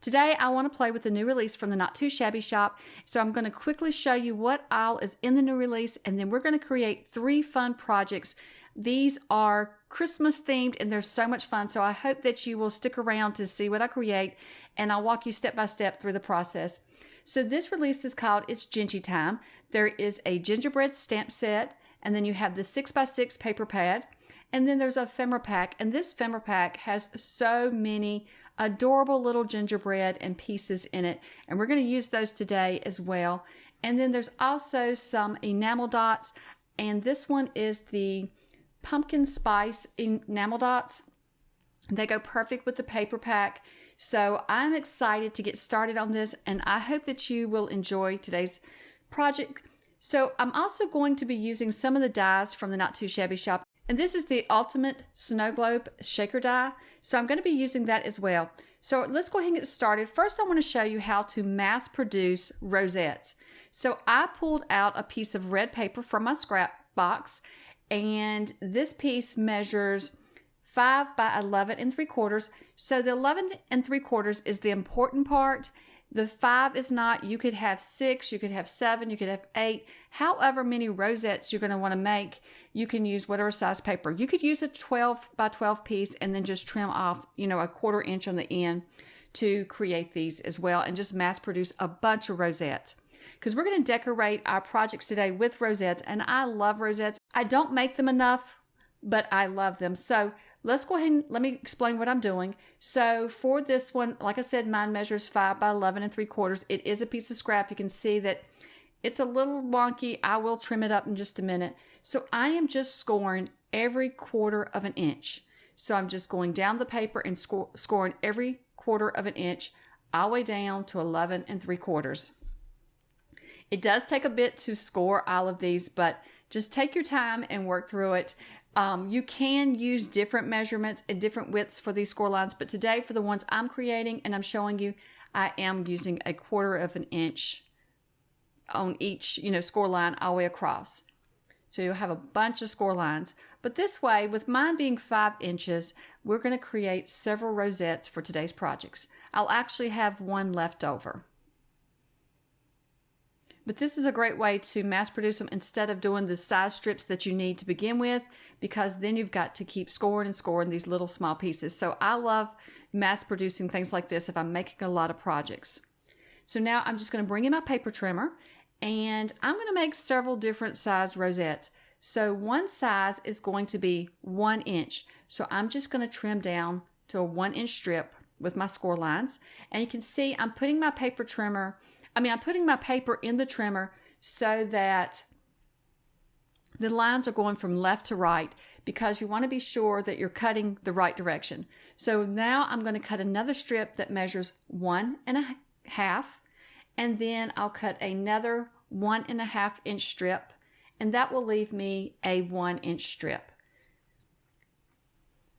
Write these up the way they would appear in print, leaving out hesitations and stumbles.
Today I want to play with the new release from the Not2Shabby Shop, so I'm going to quickly show you what aisle is in the new release, and then we're going to create 3 fun projects. These are Christmas themed and they're so much fun, so I hope that you will stick around to see what I create, and I'll walk you step by step through the process. So this release is called It's Gingie Time. There is a gingerbread stamp set, and then you have the 6x6 paper pad, and then there's a ephemera pack, and this ephemera pack has so many adorable little gingerbread and pieces in it, and we're going to use those today as well. And then there's also some enamel dots, and this one is the pumpkin spice enamel dots. They go perfect with the paper pack. So I'm excited to get started on this, and I hope that you will enjoy today's project. So I'm also going to be using some of the dies from the Not2Shabby Shop. And this is the Ultimate Snow Globe Shaker die. So I'm going to be using that as well. So let's go ahead and get started. First, I want to show you how to mass produce rosettes. So I pulled out a piece of red paper from my scrap box, and this piece measures 5 by 11 3/4. So the 11 3/4 is the important part. The 5 is not. You could have 6, you could have 7, you could have 8. However many rosettes you're going to want to make, you can use whatever size paper. You could use a 12 by 12 piece and then just trim off, a 1/4 inch on the end to create these as well, and just mass produce a bunch of rosettes. Because we're going to decorate our projects today with rosettes, and I love rosettes. I don't make them enough, but I love them. So let's go ahead and let me explain what I'm doing. So for this one, like I said, mine measures 5 by 11 3/4. It is a piece of scrap. You can see that it's a little wonky. I will trim it up in just a minute. So I am just scoring every 1/4 of an inch. So I'm just going down the paper and scoring every 1/4 of an inch all the way down to 11 3/4. It does take a bit to score all of these, but just take your time and work through it. You can use different measurements and different widths for these score lines, but today for the ones I'm creating and I'm showing you, I am using a 1/4 of an inch on each, score line all the way across. So you'll have a bunch of score lines. But this way, with mine being 5 inches, we're going to create several rosettes for today's projects. I'll actually have one left over. But this is a great way to mass produce them instead of doing the size strips that you need to begin with, because then you've got to keep scoring and scoring these little small pieces. So I love mass producing things like this if I'm making a lot of projects. So now I'm just going to bring in my paper trimmer, and I'm going to make several different size rosettes. So one size is going to be 1 inch. So I'm just going to trim down to a 1 inch strip with my score lines. And you can see I'm putting my paper trimmer I'm putting my paper in the trimmer so that the lines are going from left to right, because you want to be sure that you're cutting the right direction. So now I'm going to cut another strip that measures 1 1/2, and then I'll cut another 1 1/2 inch strip, and that will leave me a 1 inch strip.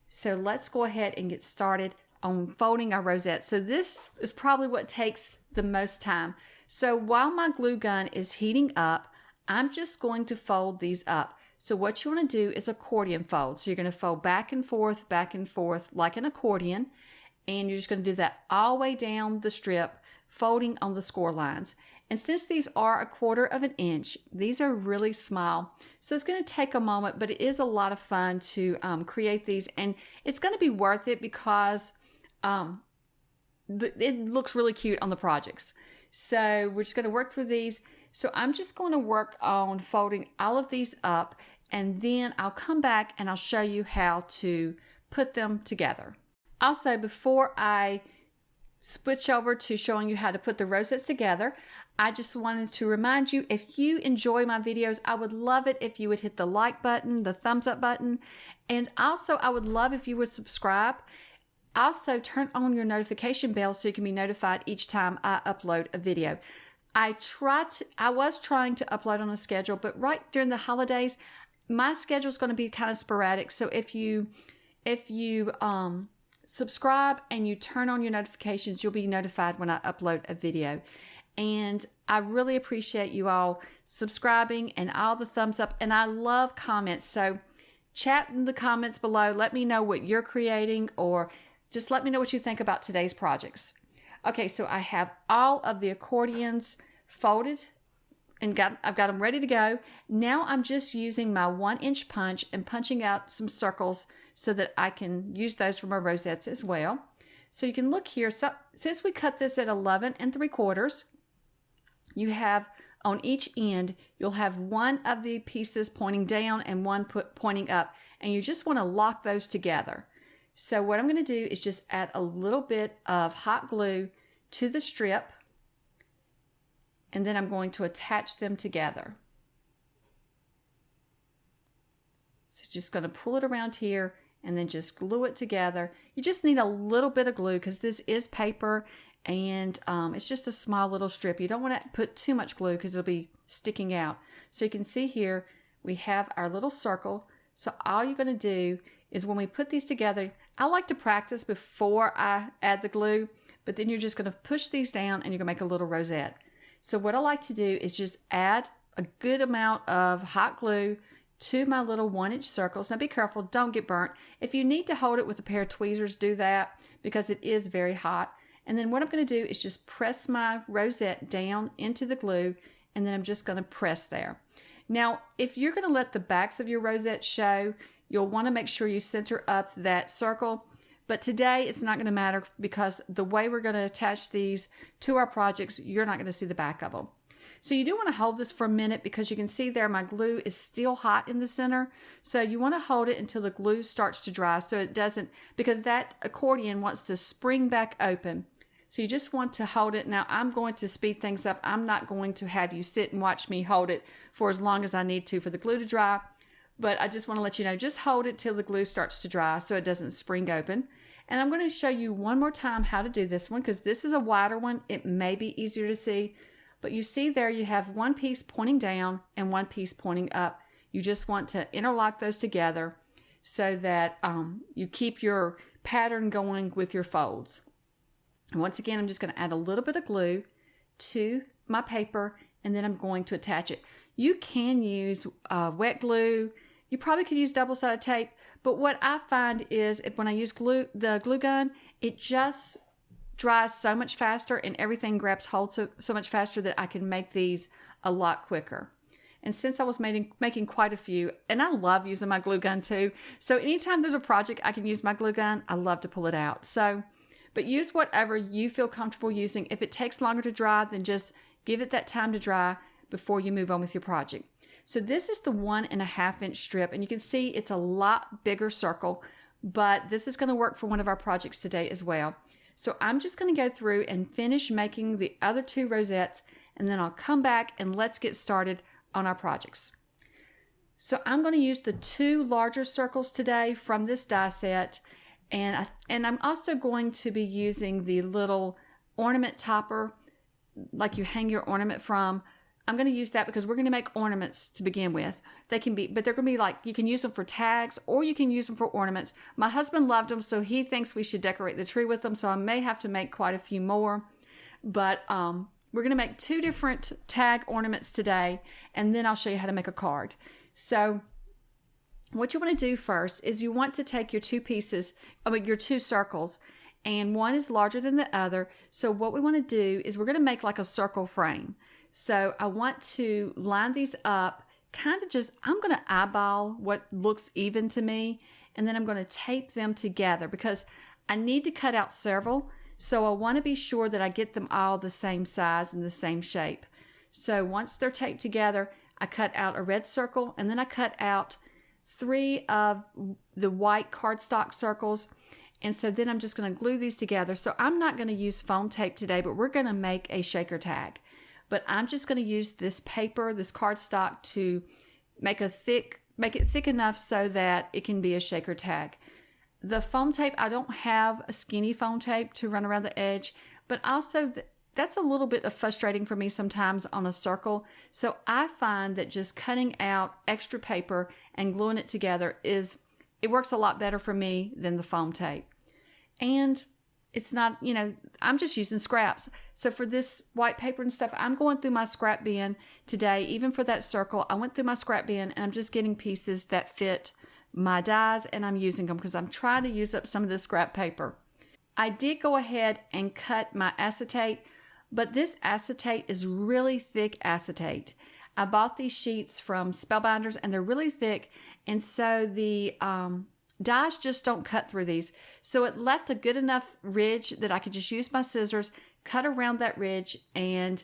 So let's go ahead and get started on folding our rosettes. So this is probably what takes the most time. So while my glue gun is heating up, I'm just going to fold these up. So what you want to do is accordion fold. So you're going to fold back and forth like an accordion, and you're just going to do that all the way down the strip, folding on the score lines. And since these are a 1/4 of an inch, these are really small. So it's going to take a moment, but it is a lot of fun to create these, and it's going to be worth it because it looks really cute on the projects. So we're just going to work through these. So I'm just going to work on folding all of these up, and then I'll come back and I'll show you how to put them together. Also, before I switch over to showing you how to put the rosettes together, I just wanted to remind you, if you enjoy my videos, I would love it if you would hit the like button, the thumbs up button, and also I would love if you would subscribe. Also, turn on your notification bell so you can be notified each time I upload a video. I was trying to upload on a schedule, but right during the holidays, my schedule is going to be kind of sporadic. So if you subscribe and you turn on your notifications, you'll be notified when I upload a video. And I really appreciate you all subscribing and all the thumbs up. And I love comments. So chat in the comments below. Let me know what you're creating, or just let me know what you think about today's projects. Okay, so I have all of the accordions folded and I've got them ready to go. Now I'm just using my 1-inch punch and punching out some circles so that I can use those for my rosettes as well. So you can look here. So since we cut this at 11 3/4, you have on each end, you'll have one of the pieces pointing down and one pointing up, and you just want to lock those together. So what I'm going to do is just add a little bit of hot glue to the strip, and then I'm going to attach them together. So just going to pull it around here and then just glue it together. You just need a little bit of glue because this is paper and it's just a small little strip. You don't want to put too much glue because it'll be sticking out. So you can see here we have our little circle. So all you're going to do is when we put these together, I like to practice before I add the glue, but then you're just going to push these down and you're going to make a little rosette. So what I like to do is just add a good amount of hot glue to my little 1-inch circles. Now be careful, don't get burnt. If you need to hold it with a pair of tweezers, do that because it is very hot. And then what I'm going to do is just press my rosette down into the glue, and then I'm just going to press there. Now, if you're going to let the backs of your rosettes show, you'll want to make sure you center up that circle. But today it's not going to matter because the way we're going to attach these to our projects, you're not going to see the back of them. So you do want to hold this for a minute because you can see there my glue is still hot in the center. So you want to hold it until the glue starts to dry so it doesn't, because that accordion wants to spring back open. So you just want to hold it. Now I'm going to speed things up. I'm not going to have you sit and watch me hold it for as long as I need to for the glue to dry. But I just want to let you know, just hold it till the glue starts to dry so it doesn't spring open. And I'm going to show you one more time how to do this one because this is a wider one. It may be easier to see. But you see there you have one piece pointing down and one piece pointing up. You just want to interlock those together so that you keep your pattern going with your folds. And once again, I'm just going to add a little bit of glue to my paper and then I'm going to attach it. You can use wet glue. You probably could use double-sided tape, but what I find is when I use the glue gun, it just dries so much faster and everything grabs hold so much faster that I can make these a lot quicker. And since I was making quite a few, and I love using my glue gun too, so anytime there's a project I can use my glue gun, I love to pull it out. So, but use whatever you feel comfortable using. If it takes longer to dry, then just give it that time to dry before you move on with your project. So this is the 1.5-inch strip, and you can see it's a lot bigger circle, but this is going to work for one of our projects today as well. So I'm just going to go through and finish making the other 2 rosettes, and then I'll come back and let's get started on our projects. So I'm going to use the 2 larger circles today from this die set, and I'm also going to be using the little ornament topper, like you hang your ornament from. I'm going to use that because we're going to make ornaments to begin with. They can be, but they're going to be like, you can use them for tags or you can use them for ornaments. My husband loved them, so he thinks we should decorate the tree with them. So I may have to make quite a few more, but we're going to make 2 different tag ornaments today, and then I'll show you how to make a card. So what you want to do first is you want to take your 2 pieces, your 2 circles, and one is larger than the other. So what we want to do is we're going to make like a circle frame. So I want to line these up, kind of just, I'm going to eyeball what looks even to me, and then I'm going to tape them together because I need to cut out several. So I want to be sure that I get them all the same size and the same shape. So once they're taped together, I cut out a red circle, and then I cut out 3 of the white cardstock circles. And so then I'm just going to glue these together. So I'm not going to use foam tape today, but we're going to make a shaker tag. But I'm just going to use this paper, this cardstock, to make it thick enough so that it can be a shaker tag. The foam tape, I don't have a skinny foam tape to run around the edge, but also that's a little bit frustrating for me sometimes on a circle. So I find that just cutting out extra paper and gluing it together it works a lot better for me than the foam tape. And it's not, I'm just using scraps. So for this white paper and stuff, I'm going through my scrap bin today. Even for that circle, I went through my scrap bin and I'm just getting pieces that fit my dies and I'm using them because I'm trying to use up some of this scrap paper. I did go ahead and cut my acetate, but this acetate is really thick acetate. I bought these sheets from Spellbinders and they're really thick, and so the dies just don't cut through these. So it left a good enough ridge that I could just use my scissors, cut around that ridge, and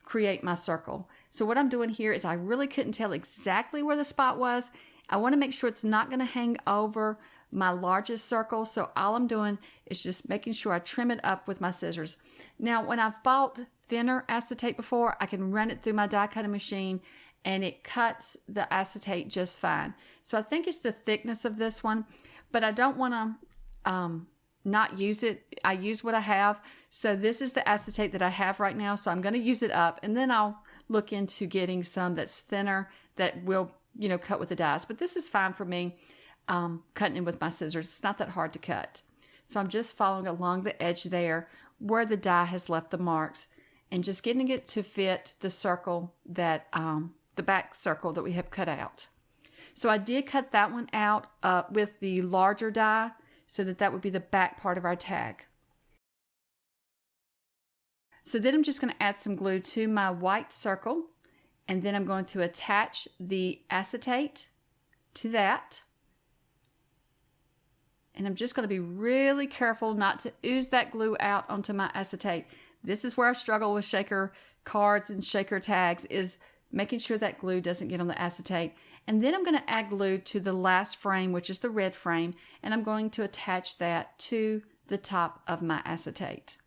create my circle. So what I'm doing here is I really couldn't tell exactly where the spot was. I want to make sure it's not going to hang over my largest circle. So all I'm doing is just making sure I trim it up with my scissors. Now, when I've bought thinner acetate before, I can run it through my die cutting machine and it cuts the acetate just fine. So I think it's the thickness of this one, but I don't want to not use it. I use what I have. So this is the acetate that I have right now. So I'm going to use it up, and then I'll look into getting some that's thinner that will, cut with the dies. But this is fine for me, cutting it with my scissors. It's not that hard to cut. So I'm just following along the edge there where the die has left the marks and just getting it to fit the circle that, the back circle that we have cut out. So I did cut that one out with the larger die so that would be the back part of our tag. So then I'm just going to add some glue to my white circle, and then I'm going to attach the acetate to that. And I'm just going to be really careful not to ooze that glue out onto my acetate. This is where I struggle with shaker cards and shaker tags, is making sure that glue doesn't get on the acetate. And then I'm going to add glue to the last frame, which is the red frame, and I'm going to attach that to the top of my acetate.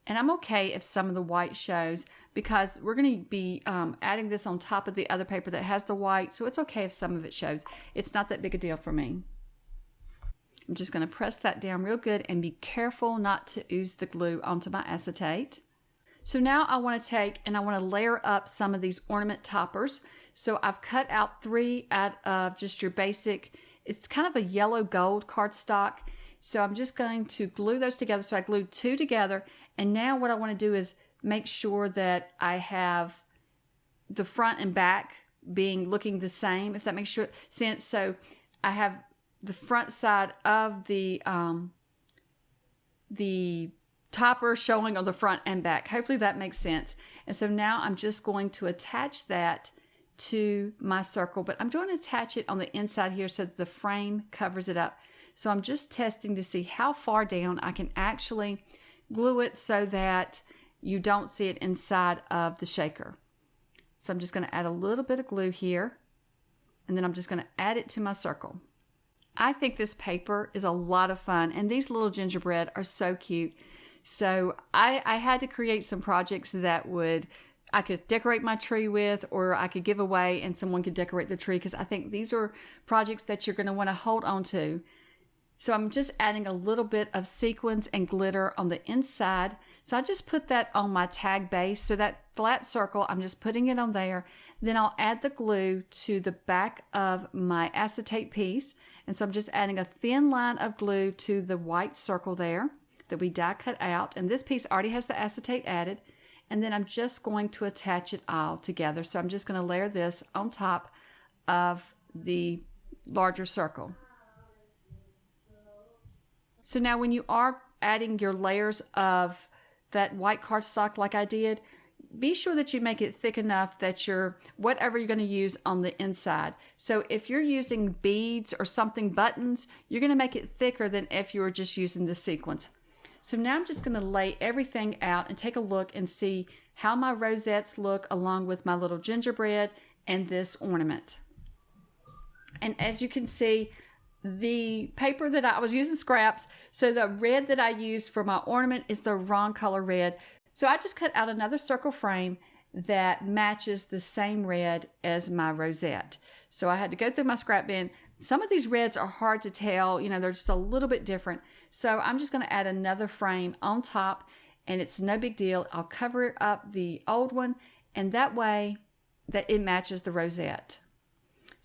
And I'm okay if some of the white shows, because we're going to be adding this on top of the other paper that has the white, so it's okay if some of it shows. It's not that big a deal for me. I'm just going to press that down real good and be careful not to ooze the glue onto my acetate. So now I want to take and I want to layer up some of these ornament toppers. So I've cut out 3 out of just your basic, it's kind of a yellow gold cardstock. So I'm just going to glue those together. So I glued 2 together. And now what I want to do is make sure that I have the front and back looking the same, if that makes sense. So I have the front side of the topper showing on the front and back. Hopefully that makes sense. And so now I'm just going to attach that to my circle, but I'm going to attach it on the inside here so that the frame covers it up. So I'm just testing to see how far down I can actually glue it so that you don't see it inside of the shaker. So I'm just going to add a little bit of glue here, and then I'm just going to add it to my circle. I think this paper is a lot of fun, and these little gingerbread are so cute. So I had to create some projects that I could decorate my tree with, or I could give away and someone could decorate the tree, because I think these are projects that you're going to want to hold on to. So I'm just adding a little bit of sequins and glitter on the inside. So I just put that on my tag base. So that flat circle, I'm just putting it on there. Then I'll add the glue to the back of my acetate piece. And so I'm just adding a thin line of glue to the white circle there that we die cut out. And this piece already has the acetate added. And then I'm just going to attach it all together. So I'm just going to layer this on top of the larger circle. So now when you are adding your layers of that white cardstock like I did, be sure that you make it thick enough that whatever you're going to use on the inside. So if you're using beads or something, buttons, you're going to make it thicker than if you were just using the sequins. So now I'm just going to lay everything out and take a look and see how my rosettes look along with my little gingerbread and this ornament. And as you can see, the paper that I was using scraps, so the red that I used for my ornament is the wrong color red. So I just cut out another circle frame that matches the same red as my rosette. So I had to go through my scrap bin. Some of these reds are hard to tell, they're just a little bit different. So I'm just going to add another frame on top, and it's no big deal. I'll cover up the old one, and that way that it matches the rosette.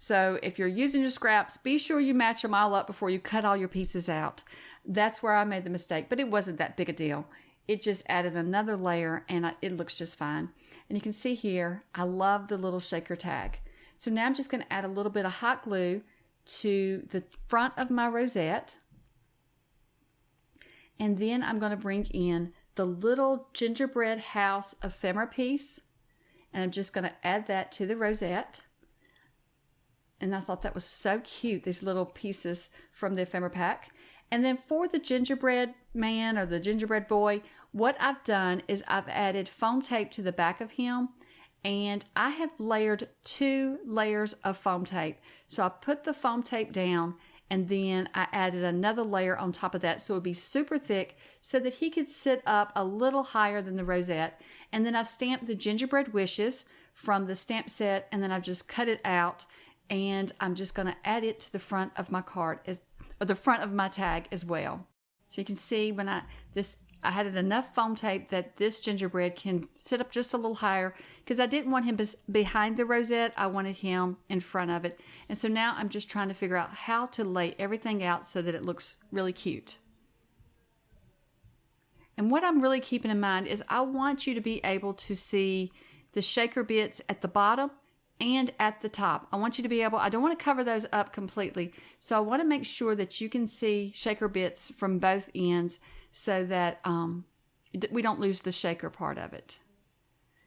So if you're using your scraps, be sure you match them all up before you cut all your pieces out. That's where I made the mistake, but it wasn't that big a deal. It just added another layer, and it looks just fine. And you can see here, I love the little shaker tag. So now I'm just going to add a little bit of hot glue to the front of my rosette. And then I'm going to bring in the little gingerbread house ephemera piece. And I'm just going to add that to the rosette. And I thought that was so cute, these little pieces from the ephemera pack. And then for the gingerbread man or the gingerbread boy, what I've done is I've added foam tape to the back of him. And I have layered 2 layers of foam tape. So I put the foam tape down and then I added another layer on top of that so it would be super thick so that he could sit up a little higher than the rosette. And then I've stamped the gingerbread wishes from the stamp set, and then I've just cut it out, and I'm just going to add it to the front of my card, or the front of my tag as well. So you can see when I had enough foam tape that this gingerbread can sit up just a little higher because I didn't want him behind the rosette. I wanted him in front of it. And so now I'm just trying to figure out how to lay everything out so that it looks really cute. And what I'm really keeping in mind is I want you to be able to see the shaker bits at the bottom and at the top. I want you to be able, I don't want to cover those up completely. So I want to make sure that you can see shaker bits from both ends so that we don't lose the shaker part of it.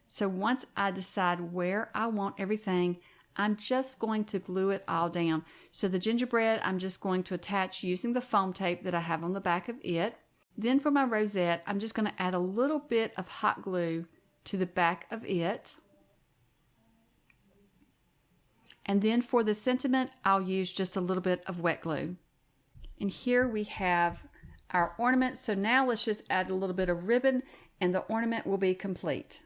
So once I decide where I want everything, I'm just going to glue it all down. So the gingerbread, I'm just going to attach using the foam tape that I have on the back of it. Then for my rosette, I'm just going to add a little bit of hot glue to the back of it. And then for the sentiment, I'll use just a little bit of wet glue. And here we have our ornament. So now let's just add a little bit of ribbon and the ornament will be complete.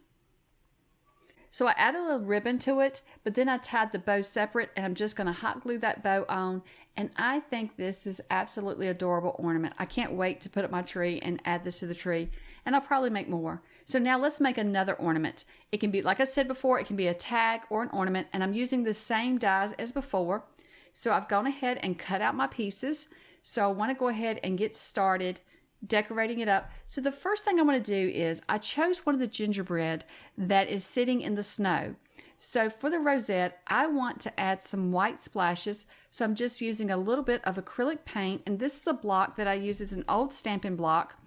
So I added a little ribbon to it, but then I tied the bow separate, and I'm just going to hot glue that bow on. And I think this is absolutely adorable ornament. I can't wait to put up my tree and add this to the tree, and I'll probably make more. So now let's make another ornament. It can be, like I said before, it can be a tag or an ornament, and I'm using the same dies as before. So I've gone ahead and cut out my pieces. So I want to go ahead and get started decorating it up. So the first thing I want to do is I chose one of the gingerbread that is sitting in the snow. So for the rosette, I want to add some white splashes. So I'm just using a little bit of acrylic paint, and this is a block that I use as an old stamping block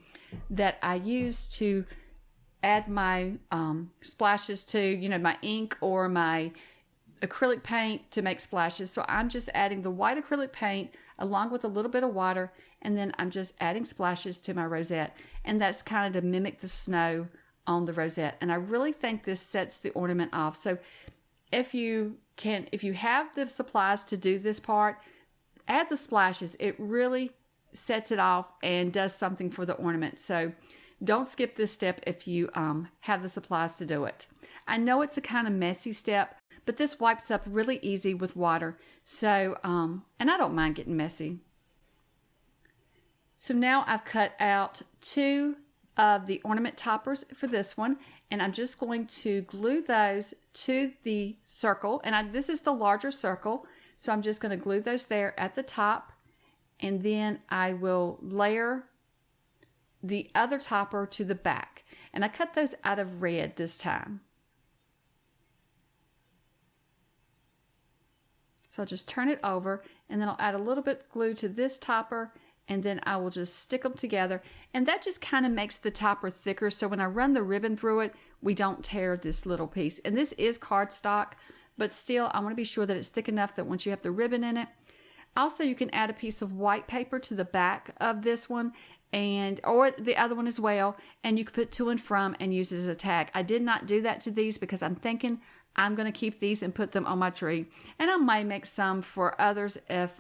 that I use to add my splashes to, my ink or my acrylic paint to make splashes. So I'm just adding the white acrylic paint along with a little bit of water, and then I'm just adding splashes to my rosette, and that's kind of to mimic the snow on the rosette. And I really think this sets the ornament off. So if you have the supplies to do this part, add the splashes. It really sets it off and does something for the ornament. So don't skip this step if you have the supplies to do it. I know it's a kind of messy step, but this wipes up really easy with water. So, and I don't mind getting messy. So now I've cut out 2 of the ornament toppers for this one, and I'm just going to glue those to the circle. And this is the larger circle, so I'm just going to glue those there at the top, and then I will layer the other topper to the back. And I cut those out of red this time. So I'll just turn it over, and then I'll add a little bit of glue to this topper, and then I will just stick them together. And that just kind of makes the topper thicker, so when I run the ribbon through it, we don't tear this little piece. And this is cardstock, but still I want to be sure that it's thick enough that once you have the ribbon in it. Also, you can add a piece of white paper to the back of this one, or the other one as well, and you can put to and from and use it as a tag. I did not do that to these because I'm thinking I'm going to keep these and put them on my tree, and I might make some for others if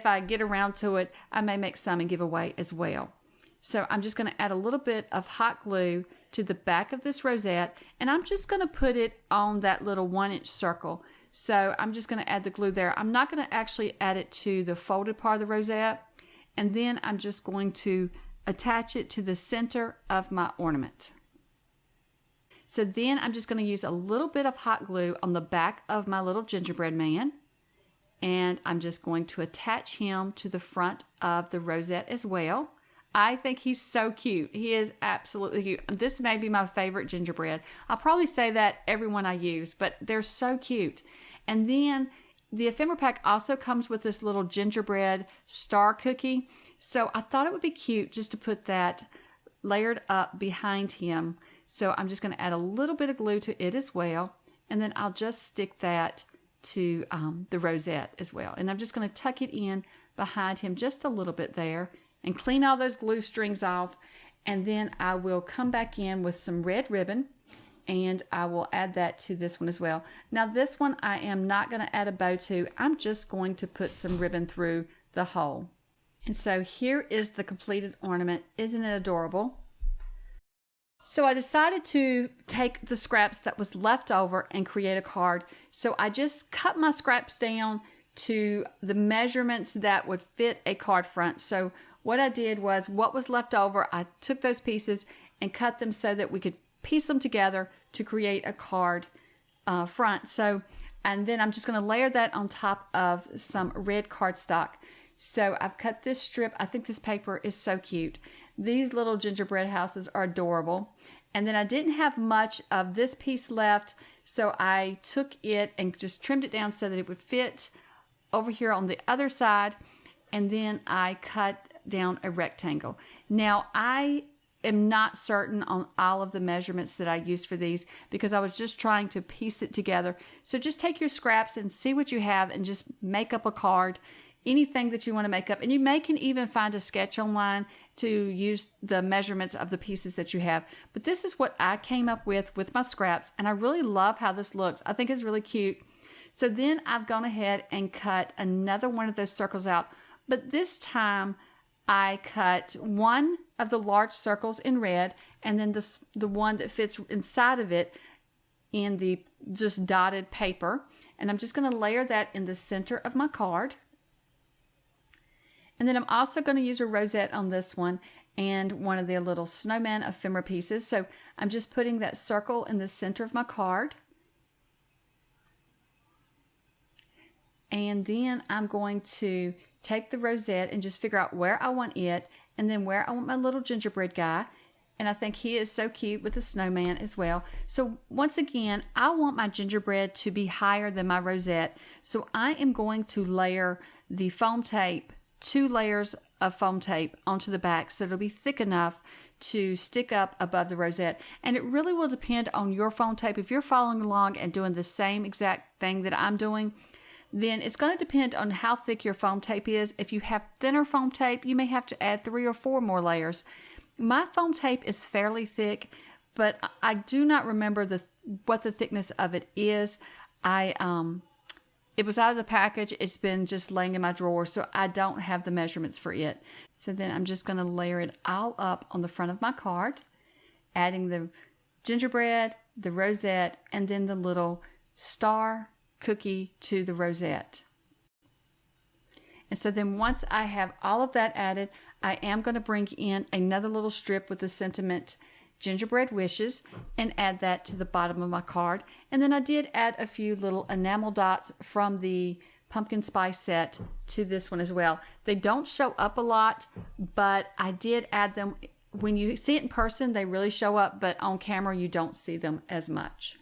I get around to it. I may make some and give away as well. So I'm just going to add a little bit of hot glue to the back of this rosette, and I'm just going to put it on that little 1-inch circle. So I'm just going to add the glue there. I'm not going to actually add it to the folded part of the rosette, and then I'm just going to attach it to the center of my ornament. So then I'm just going to use a little bit of hot glue on the back of my little gingerbread man, and I'm just going to attach him to the front of the rosette as well. I think he's so cute. He is absolutely cute. This may be my favorite gingerbread. I'll probably say that every one I use, but they're so cute. And then The ephemera pack also comes with this little gingerbread star cookie. So I thought it would be cute just to put that layered up behind him. So I'm just going to add a little bit of glue to it as well. And then I'll just stick that to the rosette as well. And I'm just going to tuck it in behind him just a little bit there and clean all those glue strings off. And then I will come back in with some red ribbon and I will add that to this one as well. Now this one I am not going to add a bow to. I'm just going to put some ribbon through the hole. And so here is the completed ornament. Isn't it adorable? So I decided to take the scraps that was left over and create a card. So I just cut my scraps down to the measurements that would fit a card front. So what I did was what was left over, I took those pieces and cut them so that we could piece them together to create a card front. So, and then I'm just going to layer that on top of some red cardstock. So I've cut this strip. I think this paper is so cute. These little gingerbread houses are adorable. And then I didn't have much of this piece left, so I took it and just trimmed it down so that it would fit over here on the other side. And then I cut down a rectangle. Now I am not certain on all of the measurements that I used for these because I was just trying to piece it together. So just take your scraps and see what you have and just make up a card, anything that you want to make up. And you can even find a sketch online to use the measurements of the pieces that you have. But this is what I came up with my scraps, and I really love how this looks. I think it's really cute. So then I've gone ahead and cut another one of those circles out, but this time I cut one of the large circles in red, and then the one that fits inside of it in the just dotted paper. And I'm just going to layer that in the center of my card. And then I'm also going to use a rosette on this one and one of the little snowman ephemera pieces. So I'm just putting that circle in the center of my card. And then I'm going to take the rosette and just figure out where I want it and then where I want my little gingerbread guy. And I think he is so cute with the snowman as well. So once again, I want my gingerbread to be higher than my rosette. So I am going to layer the foam tape, 2 layers of foam tape onto the back so it'll be thick enough to stick up above the rosette. And it really will depend on your foam tape. If you're following along and doing the same exact thing that I'm doing, then it's going to depend on how thick your foam tape is. If you have thinner foam tape, you may have to add 3 or 4 more layers. My foam tape is fairly thick, but I do not remember what the thickness of it is. It was out of the package. It's been just laying in my drawer, so I don't have the measurements for it. So then I'm just going to layer it all up on the front of my card, adding the gingerbread, the rosette, and then the little star cookie to the rosette. And so then once I have all of that added, I am going to bring in another little strip with the sentiment gingerbread wishes and add that to the bottom of my card. And then I did add a few little enamel dots from the pumpkin spice set to this one as well. They don't show up a lot, but I did add them. When you see it in person, they really show up, but on camera you don't see them as much.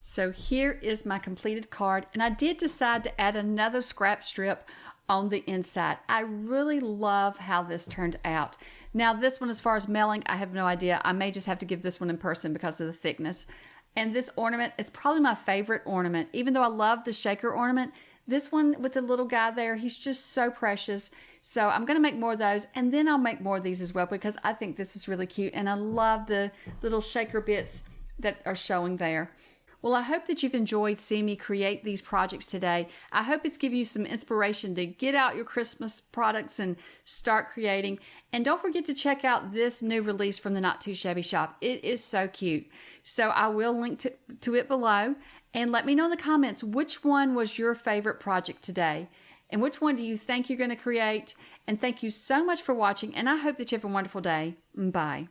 So here is my completed card, and I did decide to add another scrap strip on the inside. I really love how this turned out. Now this one, as far as mailing, I have no idea. I may just have to give this one in person because of the thickness. And this ornament is probably my favorite ornament. Even though I love the shaker ornament, this one with the little guy there, he's just so precious. So I'm going to make more of those, and then I'll make more of these as well because I think this is really cute, and I love the little shaker bits that are showing there. Well, I hope that you've enjoyed seeing me create these projects today. I hope it's given you some inspiration to get out your Christmas products and start creating. And don't forget to check out this new release from the Not2Shabby Shop. It is so cute. So I will link to it below. And let me know in the comments which one was your favorite project today. And which one do you think you're going to create? And thank you so much for watching. And I hope that you have a wonderful day. Bye.